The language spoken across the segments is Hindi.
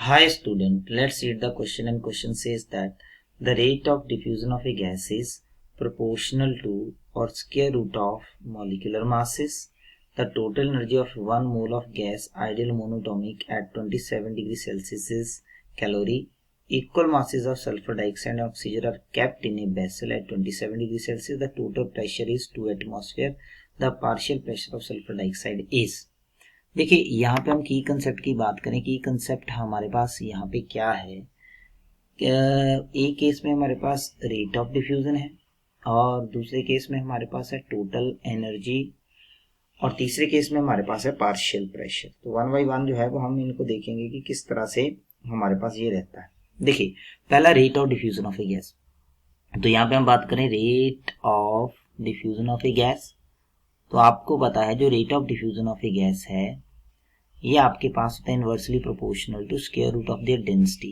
Hi student, let's read the question, and question says that the rate of diffusion of a gas is proportional to or square root of molecular masses. The total energy of 1 mole of gas ideal monatomic at 27 degrees Celsius is calorie. Equal masses of sulfur dioxide and oxygen are kept in a vessel at 27 degrees Celsius. The total pressure is 2 atmosphere. The partial pressure of sulfur dioxide is। देखिए यहाँ पे हम की कंसेप्ट की बात करें। की कंसेप्ट हमारे पास यहाँ पे क्या है, एक केस में हमारे पास रेट ऑफ डिफ्यूजन है और दूसरे केस में हमारे पास है टोटल एनर्जी और तीसरे केस में हमारे पास है पार्शियल प्रेशर। तो वन बाई वन जो है वो हम इनको देखेंगे कि किस तरह से हमारे पास ये रहता है। देखिए पहला rate of diffusion of a gas, तो यहाँ पे हम बात करें rate of diffusion of a gas. तो आपको पता है जो rate of diffusion of a gas है ये आपके पास होता है inversely proportional to square root of their density.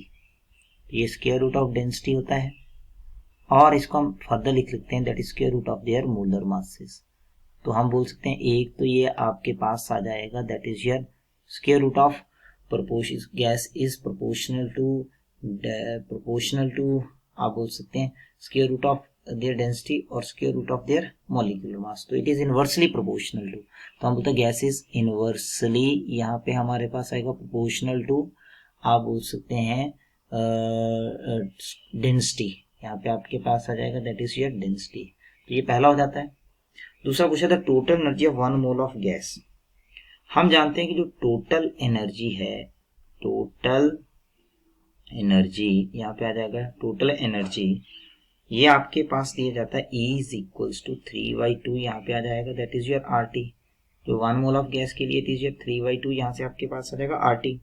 ये स्क्वायर रूट ऑफ डेंसिटी होता है और इसको हम फर्दर लिख सकते हैं that is square root of their molar masses. तो हम बोल सकते हैं एक तो ये आपके पास आ जाएगा that is your square root of gas is proportional to आप बोल सकते हैं square root of their density और square root of their molecular mass. तो it is inversely proportional to, तो हम बोलते हैं गैस इज इनवर्सली, यहाँ पे हमारे पास आएगा प्रोपोर्शनल टू आप बोल सकते हैं डेंसिटी। यहाँ पे आपके पास आ जाएगा दैट इज योर डेंसिटी। तो ये पहला हो जाता है। दूसरा पूछा था total energy of 1 mole of gas. हम जानते हैं कि जो टोटल एनर्जी है, टोटल एनर्जी यहाँ पे आ जाएगा टोटल एनर्जी, ये आपके पास दिया जाता है E इज इक्वल्स टू 3/2, यहाँ पे आ जाएगा दैट इज योर RT। जो 1 मोल ऑफ गैस के लिए इट इज योर 3/2, यहाँ से आपके पास आ जाएगा RT।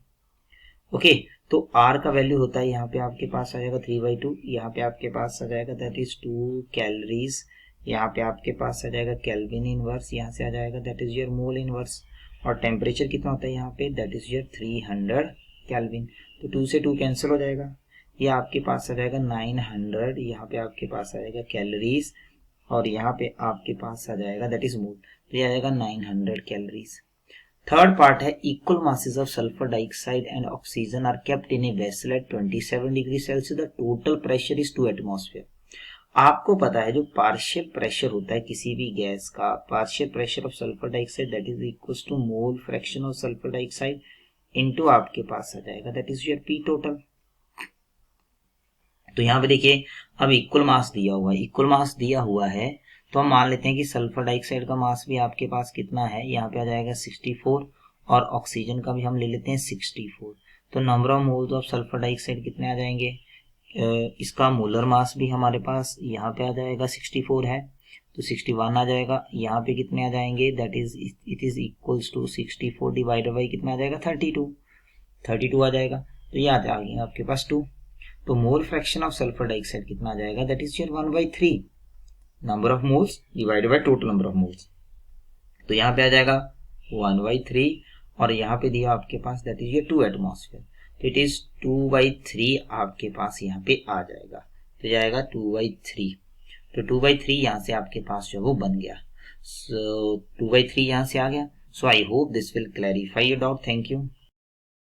ओके, तो R का वैल्यू होता है यहाँ पे आपके पास आ जाएगा 3/2, यहाँ पे आपके पास आ जाएगा दैट इज 2 कैलोरीज, यहाँ पे आपके पास आ जाएगा केल्विन इनवर्स, यहाँ से आ जाएगा that is your mole inverse. और टेम्परेचर कितना होता है यहाँ पे दैट इज योर 300 केल्विन। तो 2 से 2 कैंसिल हो जाएगा, ये आपके पास आ जाएगा 900, यहाँ पे आपके पास आ जाएगा कैलोरीज और यहाँ पे आपके पास आ जाएगा दैट इज मोल, तो ये आ जाएगा 900 कैलोरीज। थर्ड पार्ट है equal masses of sulphur dioxide and oxygen are kept in a vessel at 27 degree Celsius. The total pressure is 2 atmosphere. आपको पता है जो पार्शियल प्रेशर होता है किसी भी गैस का, partial pressure of sulphur dioxide that is equals to mole fraction of sulphur dioxide into आपके पास आ जाएगा that is your P total. तो यहाँ पे देखिए अब इक्वल मास दिया हुआ है, इक्वल मास दिया हुआ है तो हम मान लेते हैं कि सल्फर डाइऑक्साइड का मास भी आपके पास कितना है, यहाँ पे आ जाएगा 64 और ऑक्सीजन का भी हम ले लेते हैं 64। तो number of moles of sulphur dioxide कितने आ जाएंगे, इसका मोलर मास भी हमारे पास यहाँ पे आ जाएगा 64 है तो 61 आ जाएगा। यहाँ पे कितने आ जाएंगे that is it is equals to 64 divided by कितना आ जाएगा 32 आ जाएगा। तो ये आ जाएगा आपके पास 2। तो मोल फ्रैक्शन ऑफ सल्फर डाइऑक्साइड कितना आ जाएगा that is your 1/3 number of moles divided by total number of moles. तो यहाँ पे आ जाएगा 1/3 और यहाँ पे दिया आपके पास दैट इज योर 2 एटमॉस्फेयर, तो इट इज 2/3 आपके पास यहाँ पे आ जाएगा, तो जाएगा 2/3। तो 2/3 यहाँ से आपके पास जो वो बन गया। सो 2/3 यहाँ से आ गया। So I hope this will clarify your doubt. Thank you.